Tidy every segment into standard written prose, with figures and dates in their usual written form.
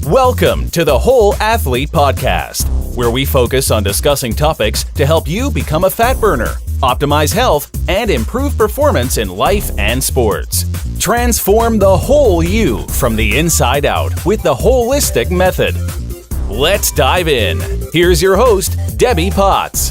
Welcome to the Whole Athlete Podcast, where we focus on discussing topics to help you become a fat burner, optimize health, and improve performance in life and sports. Transform the whole you from the inside out with the holistic method. Let's dive in. Here's your host, Debbie Potts.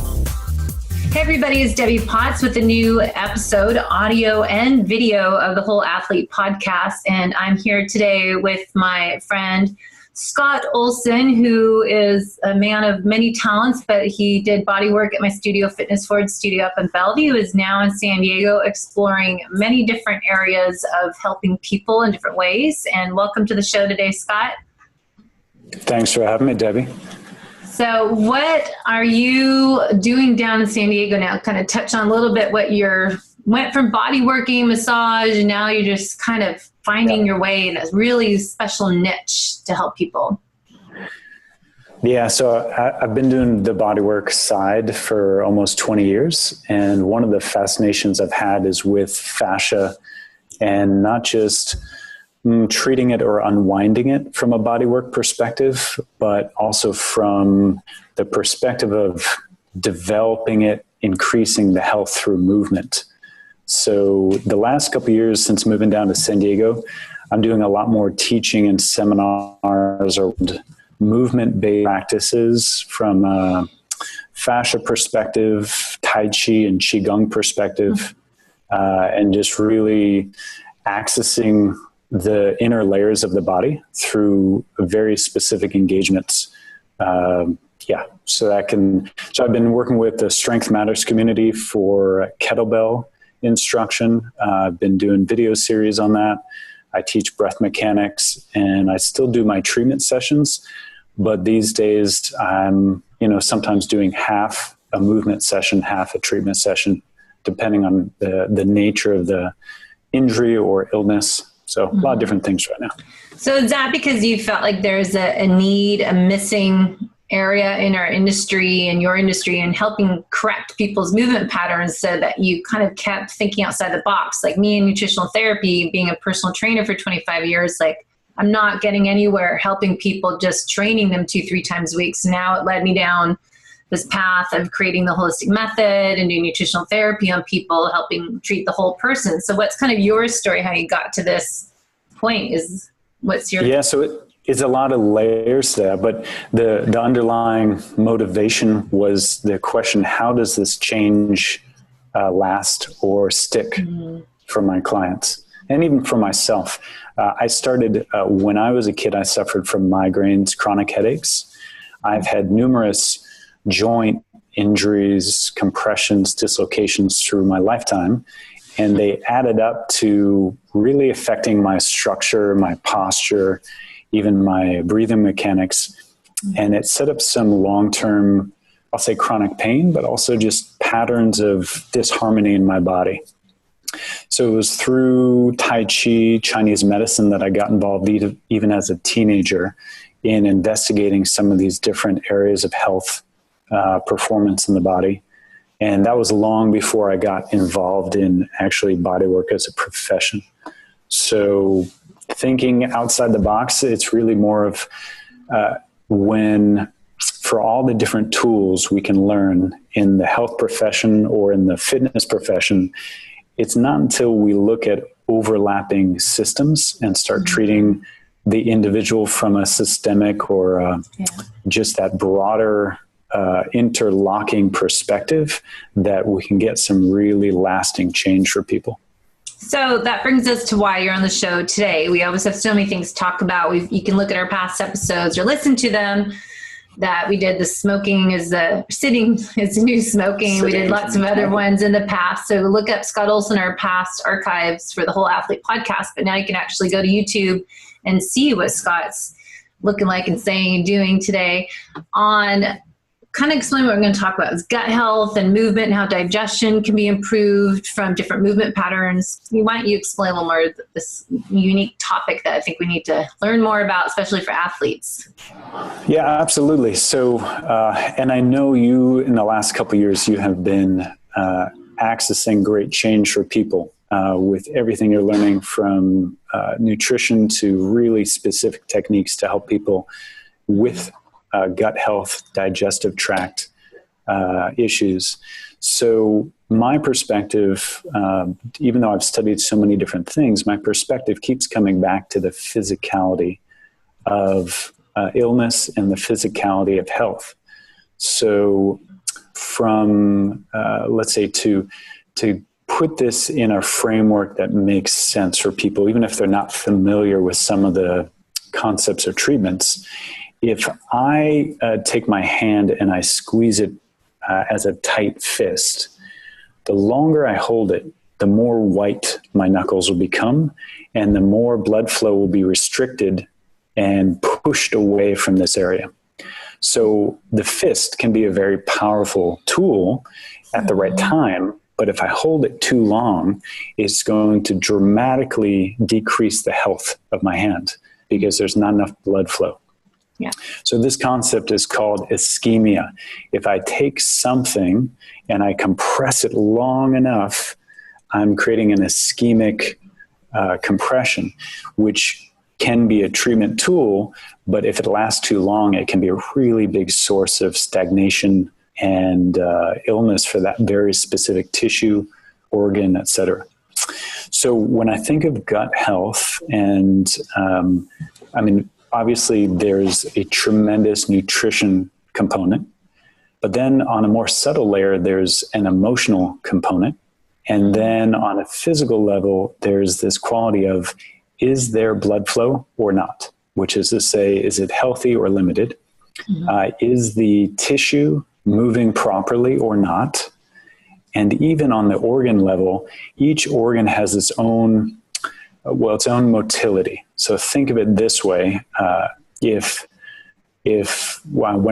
Hey everybody, it's Debbie Potts with a new episode, audio and video of the Whole Athlete Podcast. And I'm here today with my friend, Scott Olsen, who is a man of many talents, but he did body work at my studio, Fitness Forward Studio up in Bellevue, is now in San Diego exploring many different areas of helping people in different ways. And welcome to the show today, Scott. Thanks for having me, Debbie. So what are you doing down in San Diego now? Kind of touch on a little bit what went from body working, massage, and now you're just kind of finding your way in a really special niche to help people. Yeah, so I've been doing the bodywork side for almost 20 years. And one of the fascinations I've had is with fascia, and not just treating it or unwinding it from a bodywork perspective, but also from the perspective of developing it, increasing the health through movement. So the last couple of years since moving down to San Diego, I'm doing a lot more teaching and seminars around movement-based practices from a fascia perspective, Tai Chi and Qigong perspective, and just really accessing the inner layers of the body through very specific engagements. So I've been working with the Strength Matters community for kettlebell instruction. I've been doing video series on that. I teach breath mechanics, and I still do my treatment sessions. But these days, I'm sometimes doing half a movement session, half a treatment session, depending on the nature of the injury or illness. So a lot of different things right now. So is that because you felt like there's a need, a missing area in our industry and your industry in helping correct people's movement patterns, so that you kind of kept thinking outside the box? Like me in nutritional therapy, being a personal trainer for 25 years, like I'm not getting anywhere helping people, just training them 2-3 times a week. So now it led me down this path of creating the holistic method and doing nutritional therapy on people, helping treat the whole person. So what's kind of your story, how you got to this point? So it's a lot of layers there, but the underlying motivation was the question, how does this change last or stick for my clients? And even for myself. I started, when I was a kid, I suffered from migraines, chronic headaches. I've had numerous joint injuries, compressions, dislocations through my lifetime, and they added up to really affecting my structure, my posture, even my breathing mechanics. And it set up some long-term, I'll say chronic pain, but also just patterns of disharmony in my body. So it was through Tai Chi, Chinese medicine, that I got involved even as a teenager in investigating some of these different areas of health, performance in the body. And that was long before I got involved in actually bodywork as a profession. So thinking outside the box, it's really more of when, for all the different tools we can learn in the health profession or in the fitness profession, it's not until we look at overlapping systems and start treating the individual from a systemic or just that broader interlocking perspective that we can get some really lasting change for people. So that brings us to why you're on the show today. We always have so many things to talk about. You can look at our past episodes or listen to them. That we did the smoking is the sitting is the new smoking. We did lots of other ones in the past. So look up Scott Olsen, our past archives for the Whole Athlete Podcast. But now you can actually go to YouTube and see what Scott's looking like and saying and doing today on kind of explain what we're going to talk about is gut health and movement and how digestion can be improved from different movement patterns. Why don't you explain a little more this unique topic that I think we need to learn more about, especially for athletes? Yeah, absolutely. So, and I know you in the last couple of years, you have been accessing great change for people with everything you're learning from nutrition to really specific techniques to help people with gut health, digestive tract issues. So my perspective, even though I've studied so many different things, my perspective keeps coming back to the physicality of illness and the physicality of health. So from, let's say, to put this in a framework that makes sense for people, even if they're not familiar with some of the concepts or treatments, if I take my hand and I squeeze it as a tight fist, the longer I hold it, the more white my knuckles will become, and the more blood flow will be restricted and pushed away from this area. So the fist can be a very powerful tool at the right time, but if I hold it too long, it's going to dramatically decrease the health of my hand because there's not enough blood flow. Yeah. So this concept is called ischemia. If I take something and I compress it long enough, I'm creating an ischemic compression, which can be a treatment tool, but if it lasts too long, it can be a really big source of stagnation and illness for that very specific tissue, organ, etc. So when I think of gut health, and obviously there's a tremendous nutrition component, but then on a more subtle layer, there's an emotional component. And then on a physical level, there's this quality of, is there blood flow or not? Which is to say, is it healthy or limited? Is the tissue moving properly or not? And even on the organ level, each organ has its own motility. So think of it this way. When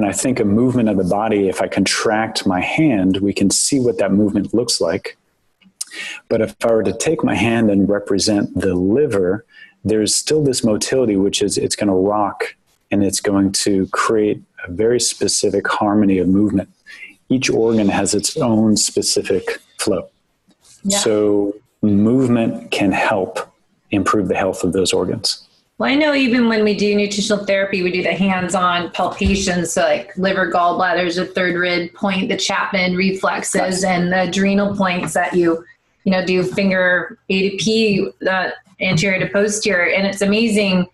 I think of movement of the body, if I contract my hand, we can see what that movement looks like. But if I were to take my hand and represent the liver, there's still this motility, which is it's going to rock and it's going to create a very specific harmony of movement. Each organ has its own specific flow. Yeah. So movement can help improve the health of those organs. Well, I know even when we do nutritional therapy, we do the hands-on palpations, so like liver, gallbladders, the third rib point, the Chapman reflexes, and the adrenal points that you do finger A to P, anterior to posterior. And it's amazing.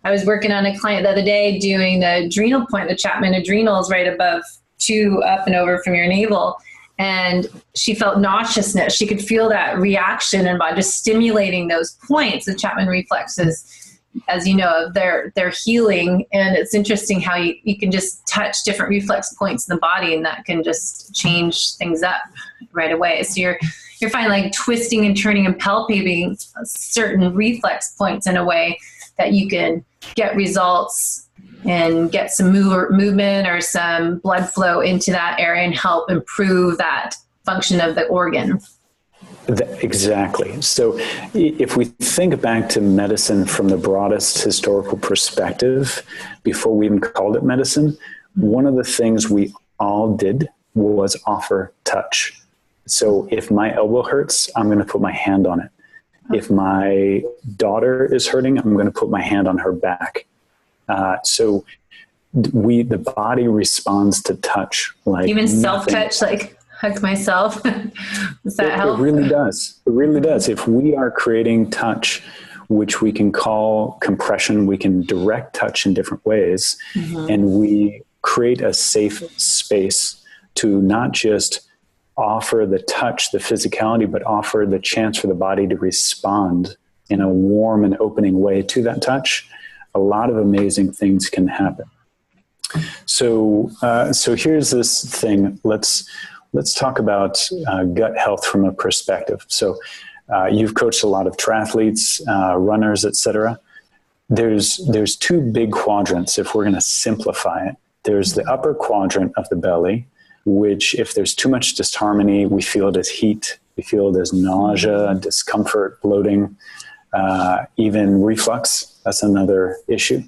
I was working on a client the other day doing the adrenal point, the Chapman adrenals right above 2 up and over from your navel. And she felt nauseousness. She could feel that reaction and by just stimulating those points, the Chapman reflexes, as you know, they're healing. And it's interesting how you can just touch different reflex points in the body, and that can just change things up right away. So you're finding like twisting and turning and palpating certain reflex points in a way that you can get results and get some movement or some blood flow into that area and help improve that function of the organ. Exactly. So if we think back to medicine from the broadest historical perspective, before we even called it medicine, one of the things we all did was offer touch. So if my elbow hurts, I'm going to put my hand on it. If my daughter is hurting, I'm going to put my hand on her back. So the body responds to touch like even self-touch, like hug myself. Does that help? It really does. It really does. If we are creating touch, which we can call compression, we can direct touch in different ways, and we create a safe space to not just offer the touch, the physicality, but offer the chance for the body to respond in a warm and opening way to that touch, a lot of amazing things can happen. So here's this thing. Let's talk about gut health from a perspective. So you've coached a lot of triathletes, runners, etc. There's 2 big quadrants if we're going to simplify it. There's the upper quadrant of the belly, which if there's too much disharmony, we feel it as heat, we feel it as nausea, discomfort, bloating, even reflux. That's another issue.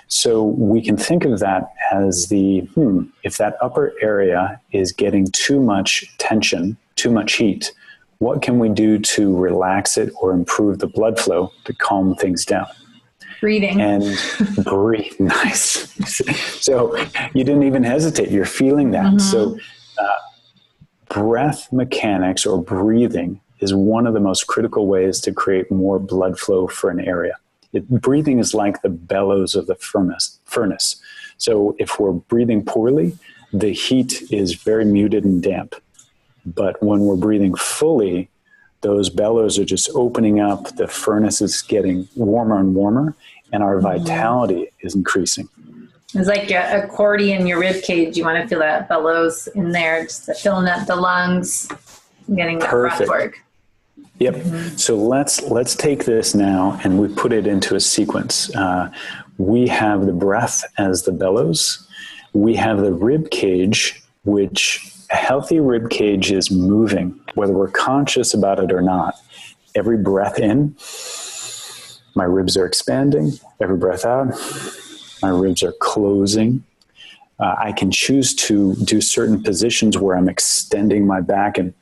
So we can think of that as if that upper area is getting too much tension, too much heat, what can we do to relax it or improve the blood flow to calm things down? Breathing. And breathe. Nice. So you didn't even hesitate. You're feeling that. Mm-hmm. So breath mechanics or breathing is one of the most critical ways to create more blood flow for an area. Breathing is like the bellows of the furnace. So if we're breathing poorly, the heat is very muted and damp. But when we're breathing fully, those bellows are just opening up, the furnace is getting warmer and warmer, and our vitality is increasing. It's like an accordion in your rib cage. You want to feel that bellows in there, just filling up the lungs, getting that breath work. Yep. Mm-hmm. So let's take this now and we put it into a sequence. We have the breath as the bellows. We have the rib cage, which a healthy rib cage is moving, whether we're conscious about it or not. Every breath in, my ribs are expanding. Every breath out, my ribs are closing. I can choose to do certain positions where I'm extending my back and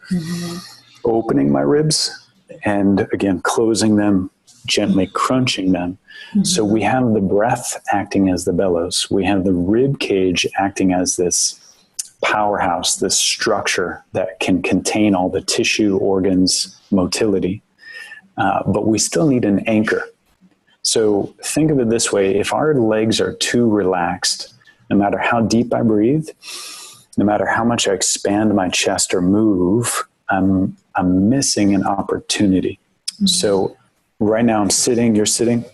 opening my ribs, and again, closing them, gently crunching them. Mm-hmm. So we have the breath acting as the bellows. We have the rib cage acting as this powerhouse, this structure that can contain all the tissue, organs, motility. But we still need an anchor. So think of it this way. If our legs are too relaxed, no matter how deep I breathe, no matter how much I expand my chest or move, I'm missing an opportunity. Mm-hmm. So right now I'm sitting, you're sitting.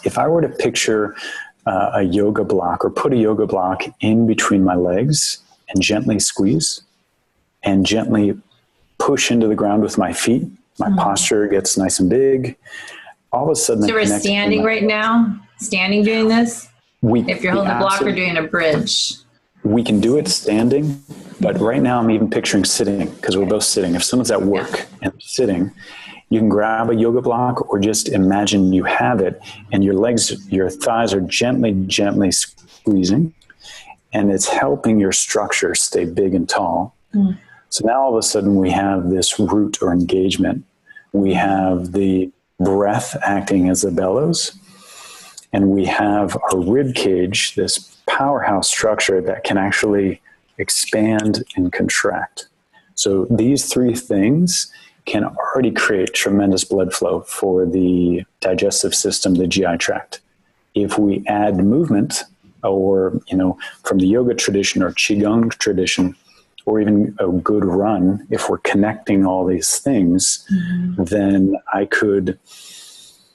If I were to picture a yoga block or put a yoga block in between my legs and gently squeeze and gently push into the ground with my feet, my posture gets nice and big. All of a sudden, so we're standing right now, standing doing this? If you're holding a block or doing a bridge? We can do it standing, but right now I'm even picturing sitting because we're both sitting. If someone's at work and sitting, you can grab a yoga block or just imagine you have it and your legs, your thighs are gently squeezing, and it's helping your structure stay big and tall. Mm. So now all of a sudden we have this root or engagement. We have the breath acting as the bellows, and we have our rib cage, this powerhouse structure that can actually expand and contract. So these three things can already create tremendous blood flow for the digestive system, the GI tract. If we add movement, or, from the yoga tradition or Qigong tradition, or even a good run, if we're connecting all these things, then I could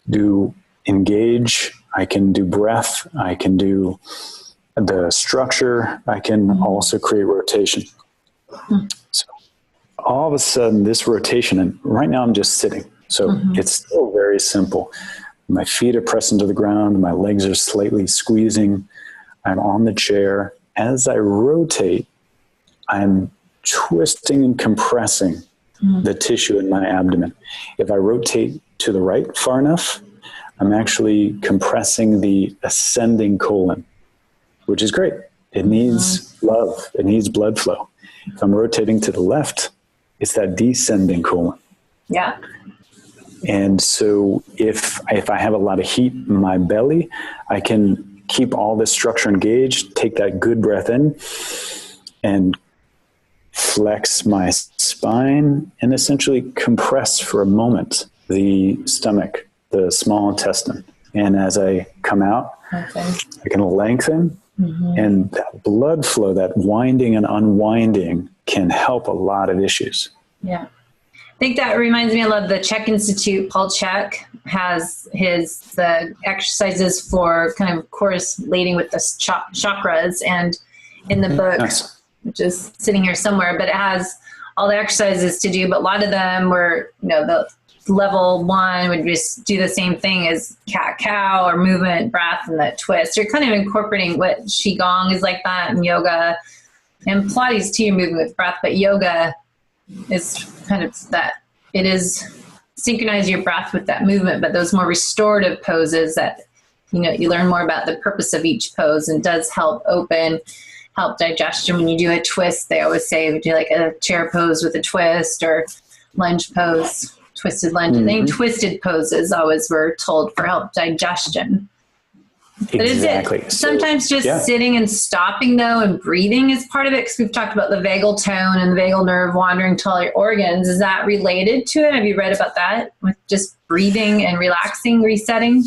do engage, I can do breath, I can do the structure, I can also create rotation. So all of a sudden this rotation, and right now I'm just sitting, so it's still very simple. My feet are pressed into the ground, my legs are slightly squeezing, I'm on the chair. As I rotate, I'm twisting and compressing the tissue in my abdomen. If I rotate to the right far enough, I'm actually compressing the ascending colon, which is great. It needs love. It needs blood flow. If I'm rotating to the left, it's that descending colon. Yeah. And so if I have a lot of heat in my belly, I can keep all this structure engaged, take that good breath in, and flex my spine and essentially compress for a moment the stomach, the small intestine. And as I come out, I can lengthen, and that blood flow, that winding and unwinding can help a lot of issues. Yeah. I think that reminds me, I love the Czech Institute. Paul Czech has the exercises for kind of correlating with the chakras, and in the book, which is sitting here somewhere, but it has all the exercises to do, but a lot of them were, the level 1 would just do the same thing as cat-cow or movement, breath, and that twist. You're kind of incorporating what Qigong is like that, and yoga, and Pilates too, you're moving with breath, but yoga is kind of that. It is synchronize your breath with that movement, but those more restorative poses that, you learn more about the purpose of each pose, and does help digestion. When you do a twist, they always say, do like a chair pose with a twist, or lunge pose, twisted lunge. I think twisted poses always were told for help digestion. But Exactly. is it sometimes just sitting and stopping though and breathing is part of it? Because we've talked about the vagal tone and the vagal nerve wandering to all your organs. Is that related to it? Have you read about that with just breathing and relaxing, resetting?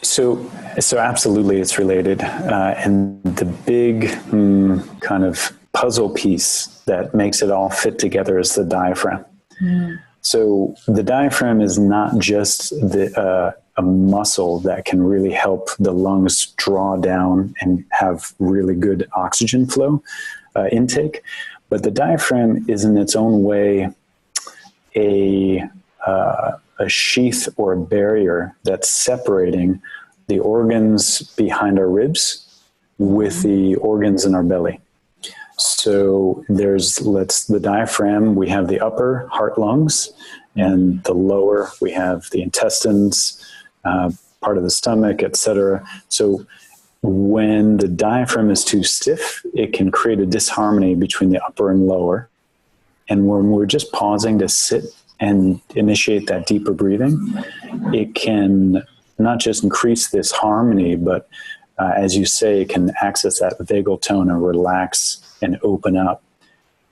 So absolutely it's related. And the big kind of puzzle piece that makes it all fit together is the diaphragm. So the diaphragm is not just a muscle that can really help the lungs draw down and have really good oxygen flow intake, but the diaphragm is in its own way a sheath or a barrier that's separating the organs behind our ribs with the organs in our belly. So there's the diaphragm, we have the upper heart, lungs, and the lower we have the intestines, part of the stomach, etc. So when the diaphragm is too stiff, it can create a disharmony between the upper and lower. And when we're just pausing to sit and initiate that deeper breathing, it can not just increase this harmony, but as you say, it can access that vagal tone and relax and open up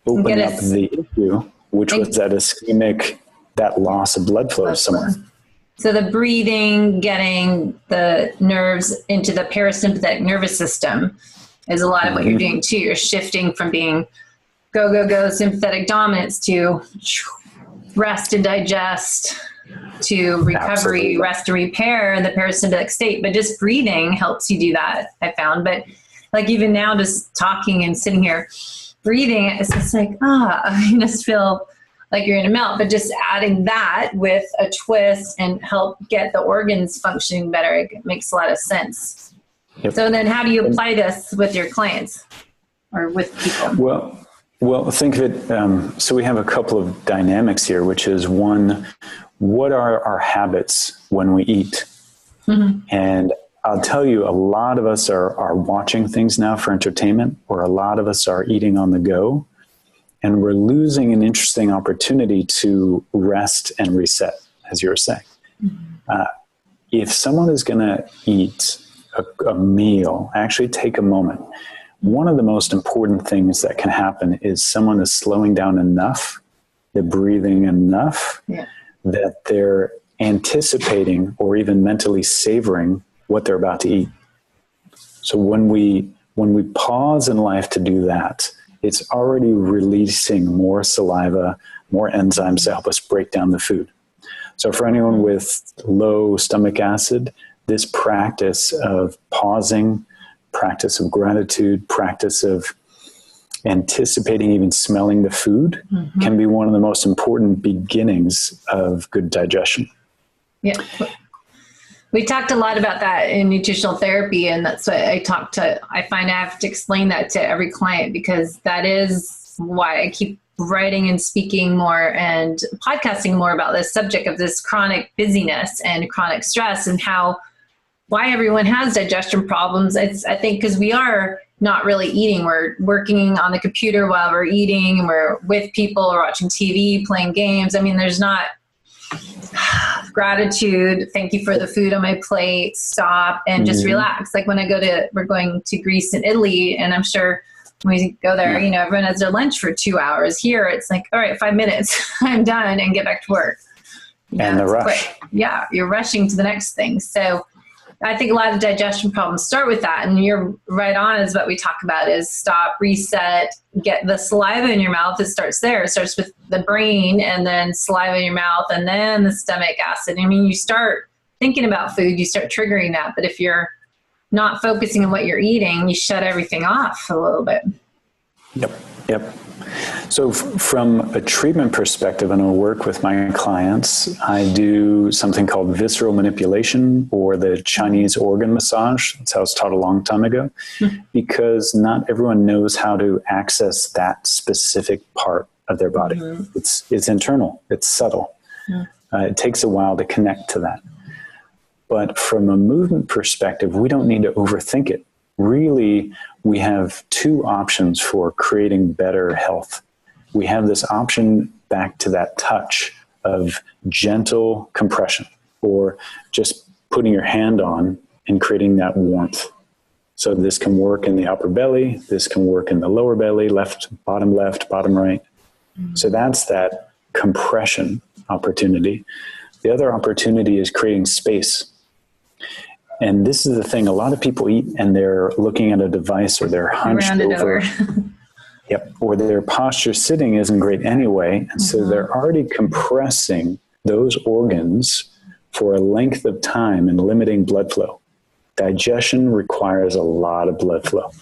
the issue, which was that ischemic, that loss of blood flow somewhere. So the breathing, getting the nerves into the parasympathetic nervous system is a lot of what you're doing too. You're shifting from being go, sympathetic dominance to rest and digest, to recovery, rest and repair in the parasympathetic state. But just breathing helps you do that, I found. But like even now, just talking and sitting here, breathing, it's just like, you just feel like you're in a melt. But just adding that with a twist and help get the organs functioning better, it makes a lot of sense. Yep. So then how do you apply this with your clients or with people? Well, think of it, so we have a couple of dynamics here, which is one, what are our habits when we eat? And I'll tell you, a lot of us are watching things now for entertainment, or a lot of us are eating on the go, and we're losing an interesting opportunity to rest and reset, as you were saying. If someone is going to eat a meal, actually take a moment. One of the most important things that can happen is someone is slowing down enough, they're breathing enough, that they're anticipating or even mentally savoring what they're about to eat. So when we pause in life to do that, it's already releasing more saliva, more enzymes to help us break down the food. So for anyone with low stomach acid, this practice of pausing, practice of gratitude, practice of anticipating, even smelling the food can be one of the most important beginnings of good digestion. Yeah. We talked a lot about that in nutritional therapy, and that's what I find I have to explain that to every client, because that is why I keep writing and speaking more and podcasting more about this subject of this chronic busyness and chronic stress, and why everyone has digestion problems. I think because we are not really eating. We're working on the computer while we're eating, and we're with people or watching TV, playing games. I mean, there's not gratitude. Thank you for the food on my plate. Stop and just relax. Like when we're going to Greece and Italy, and I'm sure when we go there, everyone has their lunch for 2 hours. Here, it's like, all right, 5 minutes, I'm done, and get back to work. And the rush. Yeah, you're rushing to the next thing. So I think a lot of digestion problems start with that. And you're right on, is what we talk about, is stop, reset, get the saliva in your mouth. It starts there. It starts with the brain, and then saliva in your mouth, and then the stomach acid. I mean, you start thinking about food, you start triggering that. But if you're not focusing on what you're eating, you shut everything off a little bit. Yep. So from a treatment perspective, and I work with my clients, I do something called visceral manipulation, or the Chinese organ massage. That's how it's taught a long time ago, because not everyone knows how to access that specific part of their body. It's internal, it's subtle. It takes a while to connect to that. But from a movement perspective, we don't need to overthink it. Really, we have two options for creating better health. We have this option back to that touch of gentle compression, or just putting your hand on and creating that warmth. So this can work in the upper belly. This can work in the lower belly, left, bottom right. So that's that compression opportunity. The other opportunity is creating space. And this is the thing, a lot of people eat and they're looking at a device, or they're hunched over. Yep. Or their posture sitting isn't great anyway. And so they're already compressing those organs for a length of time and limiting blood flow. Digestion requires a lot of blood flow.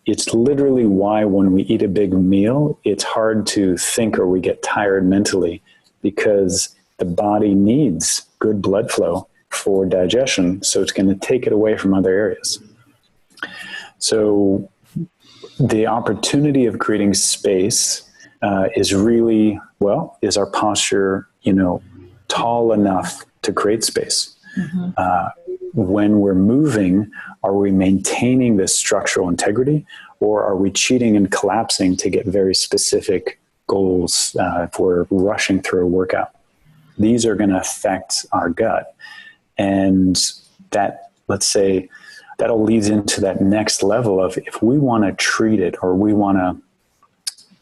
It's literally why when we eat a big meal, it's hard to think, or we get tired mentally, because the body needs good blood flow for digestion. So it's going to take it away from other areas. So the opportunity of creating space is really, is our posture, tall enough to create space? When we're moving, are we maintaining this structural integrity, or are we cheating and collapsing to get very specific goals if we're rushing through a workout? These are going to affect our gut. And that, let's say, that'll lead into that next level of, if we want to treat it, or we want to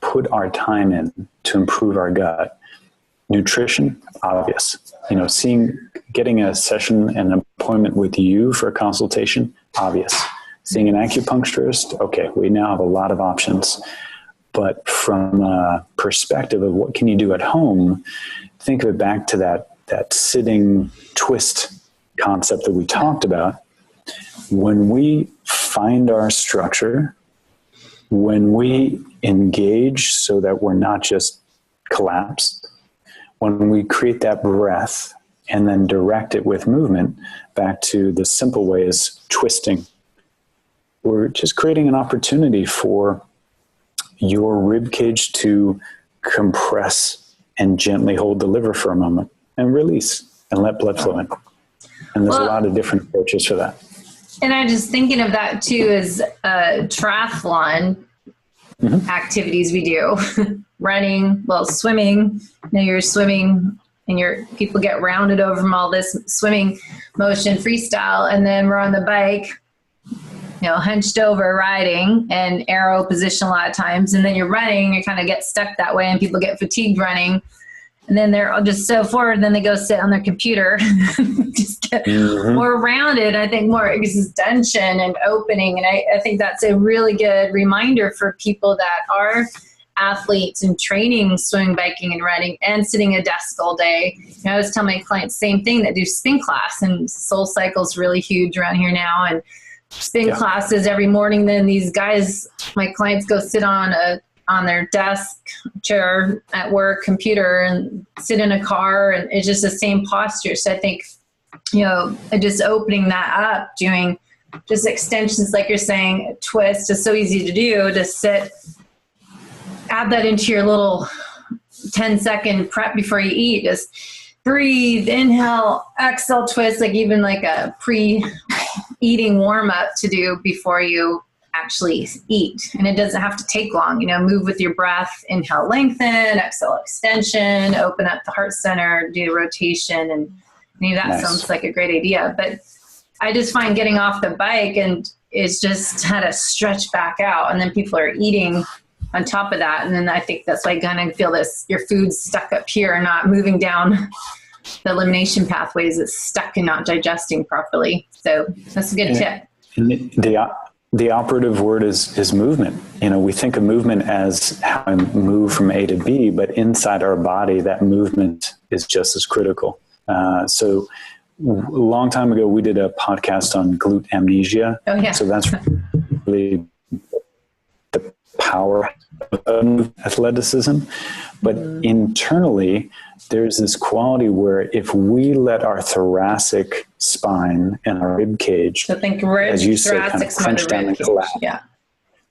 put our time in to improve our gut, nutrition, obvious. Getting a session, an appointment with you for a consultation, obvious. Seeing an acupuncturist, okay, we now have a lot of options. But from a perspective of what can you do at home, think of it back to that sitting twist concept that we talked about. When we find our structure, when we engage so that we're not just collapsed, when we create that breath and then direct it with movement back to the simple way is twisting, we're just creating an opportunity for your rib cage to compress and gently hold the liver for a moment and release and let blood flow in. And there's a lot of different approaches for that. And I'm just thinking of that too, as triathlon activities we do. Running, swimming. You're swimming and people get rounded over from all this swimming motion, freestyle, and then we're on the bike, hunched over riding and arrow position a lot of times. And then you're running, you kind of get stuck that way, and people get fatigued running. And then they're just so forward, then they go sit on their computer, just get more rounded. I think more extension and opening. And I think that's a really good reminder for people that are athletes and training swimming, biking, and running, and sitting at a desk all day. I always tell my clients same thing, that do spin class, and Soul Cycle's really huge around here now, and spin classes every morning. Then these guys, my clients, go sit on their desk chair at work, computer, and sit in a car, and it's just the same posture. So I think, just opening that up, doing just extensions, like you're saying, twist is so easy to do, to sit, add that into your little 10-second prep before you eat. Just breathe, inhale, exhale, twist, like even like a pre-eating warm-up to do before you actually eat. And it doesn't have to take long. Move with your breath, inhale, lengthen, exhale, extension, open up the heart center, do rotation. And that sounds like a great idea. But I just find getting off the bike and it's just how to stretch back out. And then people are eating on top of that. And then I think that's why you kind of feel your food's stuck up here and not moving down the elimination pathways. It's stuck and not digesting properly. So that's a good tip. The operative word is movement. We think of movement as how I move from A to B, but inside our body, that movement is just as critical. So a long time ago, we did a podcast on glute amnesia. Oh, yeah. So that's really the power of athleticism. But internally, there's this quality where if we let our thoracic spine and our rib cage, so think rib, as you say, kind of crunch down and collapse. Yeah.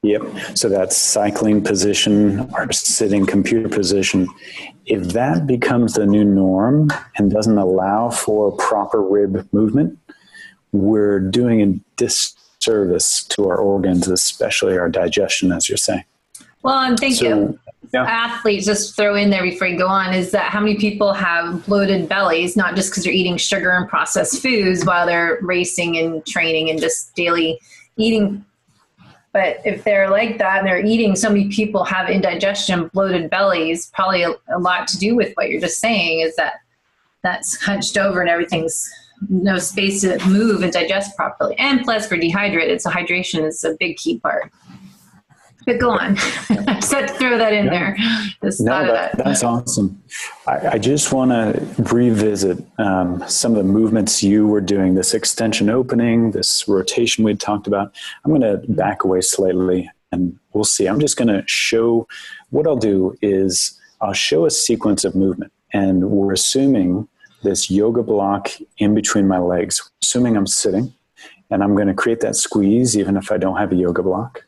Yep. So that cycling position or sitting computer position, if that becomes the new norm and doesn't allow for proper rib movement, we're doing a disservice to our organs, especially our digestion, as you're saying. Well, I'm thinking athletes, just throw in there before you go on, is that how many people have bloated bellies, not just because they're eating sugar and processed foods while they're racing and training and just daily eating. But if they're like that and they're eating, so many people have indigestion, bloated bellies, probably a lot to do with what you're just saying, is that that's hunched over and everything's no space to move and digest properly. And plus we're dehydrated. So hydration is a big key part. But go on. Just had to throw that in there. That's awesome. I just want to revisit some of the movements you were doing, this extension opening, this rotation we talked about. I'm going to back away slightly and we'll see. I'm just going to show, what I'll do is I'll show a sequence of movement, and we're assuming this yoga block in between my legs, assuming I'm sitting, and I'm going to create that squeeze even if I don't have a yoga block.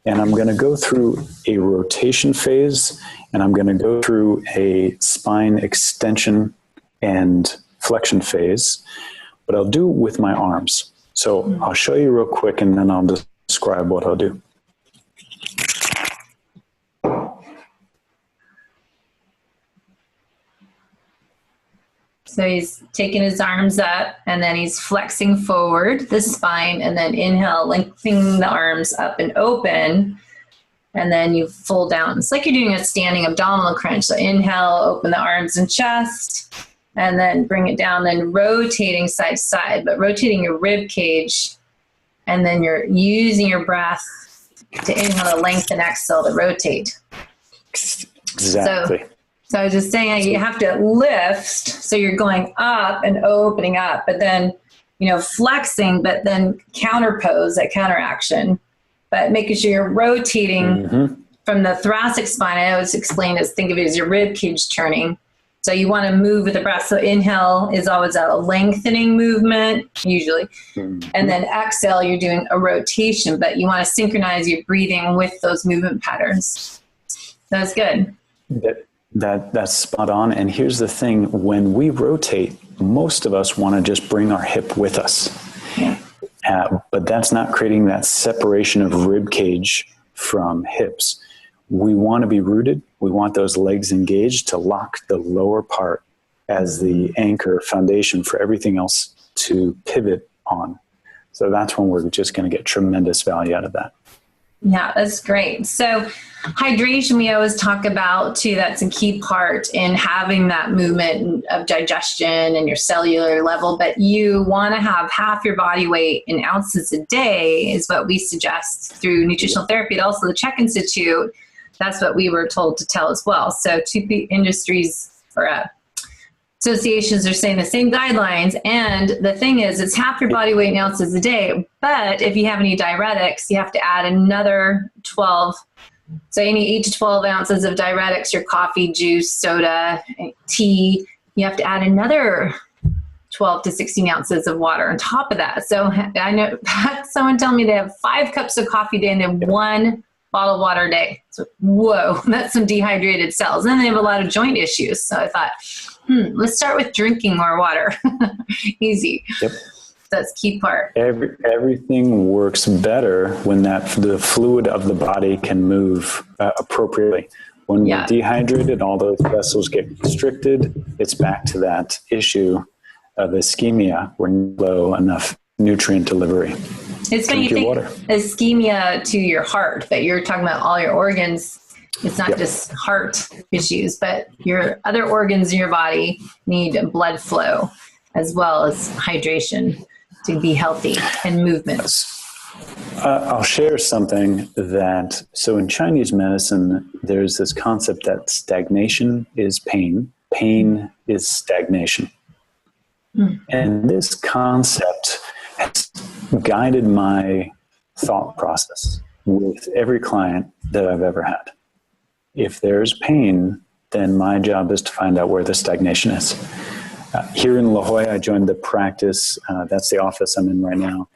And I'm going to go through a rotation phase, and I'm going to go through a spine extension and flexion phase, but I'll do it with my arms. So I'll show you real quick, and then I'll describe what I'll do. So he's taking his arms up, and then he's flexing forward the spine, and then inhale, lengthening the arms up and open, and then you fold down. It's like you're doing a standing abdominal crunch. So inhale, open the arms and chest, and then bring it down, then rotating side to side, but rotating your rib cage, and then you're using your breath to inhale to lengthen, exhale to rotate. Exactly. So I was just saying, you have to lift, so you're going up and opening up, but then, flexing, but then counter pose, that counter action, but making sure you're rotating from the thoracic spine. I always explain this, think of it as your rib cage turning. So you want to move with the breath. So inhale is always a lengthening movement, usually. And then exhale, you're doing a rotation, but you want to synchronize your breathing with those movement patterns. That's good. That's spot on. And here's the thing, when we rotate, most of us want to just bring our hip with us. But that's not creating that separation of rib cage from hips. We want to be rooted. We want those legs engaged to lock the lower part as the anchor foundation for everything else to pivot on. So that's when we're just going to get tremendous value out of that. Yeah, that's great. So hydration, we always talk about too, that's a key part in having that movement of digestion and your cellular level, but you want to have half your body weight in ounces a day is what we suggest through nutritional therapy, and also the Czech Institute. That's what we were told to tell as well. So two industries or associations are saying the same guidelines. And the thing is, it's half your body weight in ounces a day. But if you have any diuretics, you have to add another 12. So you need 8 to 12 ounces of diuretics, your coffee, juice, soda, tea. You have to add another 12 to 16 ounces of water on top of that. So I know someone told me they have 5 cups of coffee a day and then 1 bottle of water a day. So, whoa, that's some dehydrated cells. And then they have a lot of joint issues. So I thought, let's start with drinking more water. Easy. Yep. That's key part. Everything works better when the fluid of the body can move appropriately. When we're dehydrated, all those vessels get constricted. It's back to that issue of ischemia, where low enough nutrient delivery. It's funny you think water. Ischemia to your heart, but you're talking about all your organs. It's not just heart issues, but your other organs in your body need blood flow as well as hydration to be healthy and movement. I'll share something so in Chinese medicine, there's this concept that stagnation is pain. Pain is stagnation. And this concept has guided my thought process with every client that I've ever had. If there's pain, then my job is to find out where the stagnation is. Here in La Jolla, I joined the practice, that's the office I'm in right now,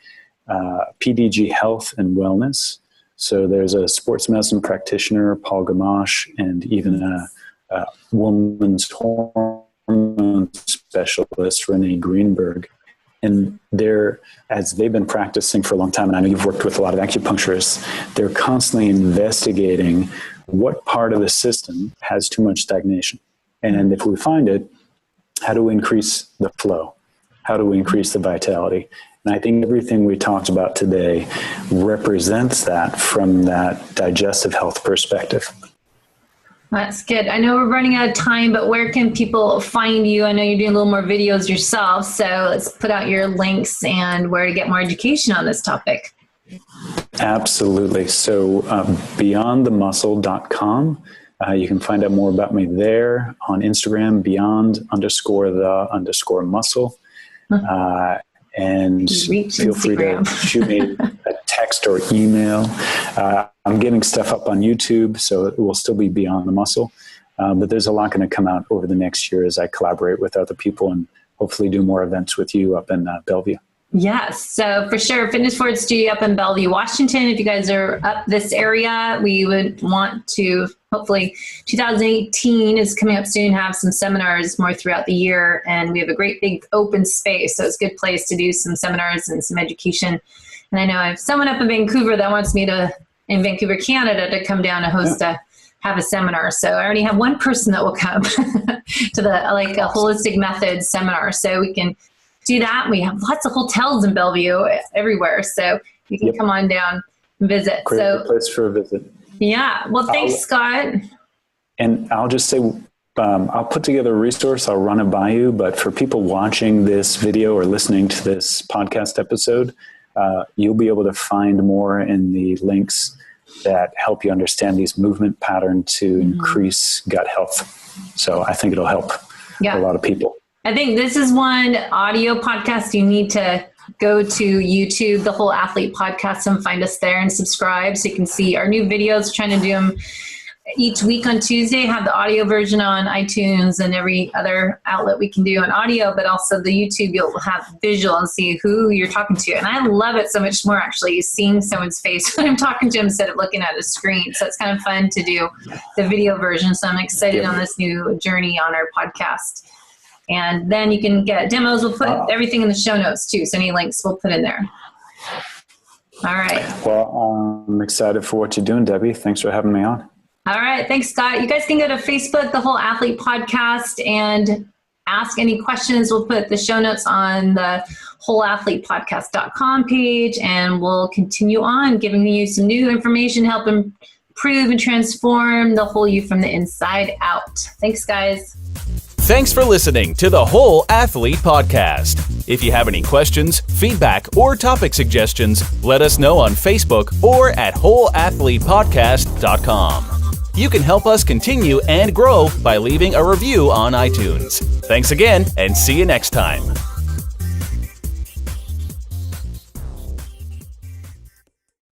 PDG Health and Wellness. So there's a sports medicine practitioner, Paul Gamache, and even a woman's hormone specialist, Renee Greenberg. And as they've been practicing for a long time, and I know you've worked with a lot of acupuncturists, they're constantly investigating what part of the system has too much stagnation? And if we find it, how do we increase the flow? How do we increase the vitality? And I think everything we talked about today represents that from that digestive health perspective. That's good. I know we're running out of time, but where can people find you? I know you're doing a little more videos yourself, so let's put out your links and where to get more education on this topic. Absolutely. So beyondthemuscle.com. You can find out more about me there. On Instagram, beyond_the_muscle. And feel free to shoot me a text or email. I'm getting stuff up on YouTube, so it will still be Beyond the Muscle. But there's a lot going to come out over the next year as I collaborate with other people and hopefully do more events with you up in Bellevue. Yes. So for sure, Fitness Forward Studio up in Bellevue, Washington. If you guys are up this area, we would want to, hopefully 2018 is coming up soon, have some seminars more throughout the year. And we have a great big open space. So it's a good place to do some seminars and some education. And I know I have someone up in Vancouver that wants me to, in Vancouver, Canada, to come down and host have a seminar. So I already have one person that will come to the, like a holistic methods seminar. So we can do that. We have lots of hotels in Bellevue everywhere, so you can come on down and visit. Great place for a visit. Yeah. Well, thanks, Scott. And I'll just say, I'll put together a resource. I'll run it by you. But for people watching this video or listening to this podcast episode, you'll be able to find more in the links that help you understand these movement patterns to increase gut health. So I think it'll help a lot of people. I think this is one audio podcast. You need to go to YouTube, the Whole Athlete Podcast, and find us there and subscribe so you can see our new videos. We're trying to do them each week on Tuesday, have the audio version on iTunes and every other outlet we can do on audio, but also the YouTube, you'll have visual and see who you're talking to. And I love it so much more, actually, seeing someone's face when I'm talking to them instead of looking at a screen. So it's kind of fun to do the video version. So I'm excited on this new journey on our podcast. And then you can get demos. We'll put everything in the show notes too. So any links we'll put in there. All right. Well, I'm excited for what you're doing, Debbie. Thanks for having me on. All right. Thanks, Scott. You guys can go to Facebook, the Whole Athlete Podcast, and ask any questions. We'll put the show notes on the wholeathletepodcast.com page, and we'll continue on giving you some new information, help improve and transform the whole you from the inside out. Thanks, guys. Thanks for listening to the Whole Athlete Podcast. If you have any questions, feedback, or topic suggestions, let us know on Facebook or at wholeathletepodcast.com. You can help us continue and grow by leaving a review on iTunes. Thanks again, and see you next time.